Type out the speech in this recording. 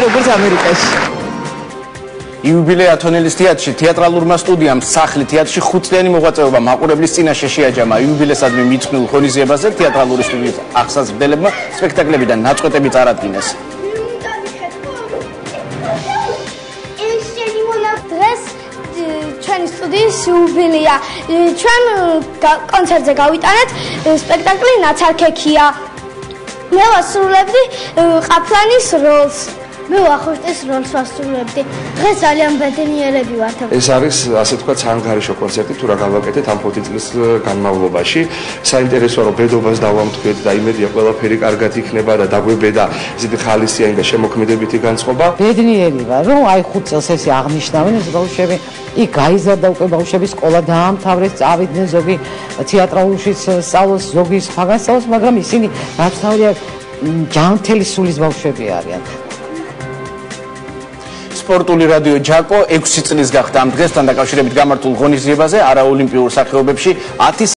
როგორც ამერიკაში. იუბილეათონელის თეატრში თეატრალურმა სტუდიამ სახლი თეატრში 5 წლიანი მოღვაწეობა მაყურებლის წინაშე შეაჯამა. იუბილესადმი მიწყნილ ღონისძიებაზე თეატრალური სტუდიის ახსაზრდელებმა სპექტაკლებიდან ნაწყვეტები წარადგინეს. ჩვენი სტუდიის იუბილეა. ჩვენ კონცერტზე გავიტანეთ სპექტაკლი ნაცარქექია. მე ვასრულებდი ყაფლანის როლს. მე ვახუშტის როლს ვასრულებდი. დღეს ძალიან ბედნიერები ვართ. ეს არის ასე თქვა საანგარიშო კონცერტი თუ რა გავაკეთეთ ამ 20 წლის განმავლობაში. საინტერესოა რომ ბედობას დავამტკეთ და იმედია ყველაფერი კარგად იქნება და დაგვებედა ისეთი ხალისიანი და შემოქმედებითი განწყობა. ბედნიერი ვარ რომ აი 5 წელს ესე აღნიშნავენ ეს ბავშვები. იქ გაიზარდა უკვე ბავშვების სკოლა დაამთავრეს, წავიდნენ ზოგი თეატრალურშიც სწავლობს, ზოგი სხვაგან სწავლობს, მაგრამ ისინი რაც თავია ჯანმრთელი სულის ბავშვები არიან. სპორტული რადიო ჯაკო 6 წლის გახდა ამ დღესთან დაკავშირებით გამართულ ღონისძიებაზე არაოლიმპიურ სახეობებში 10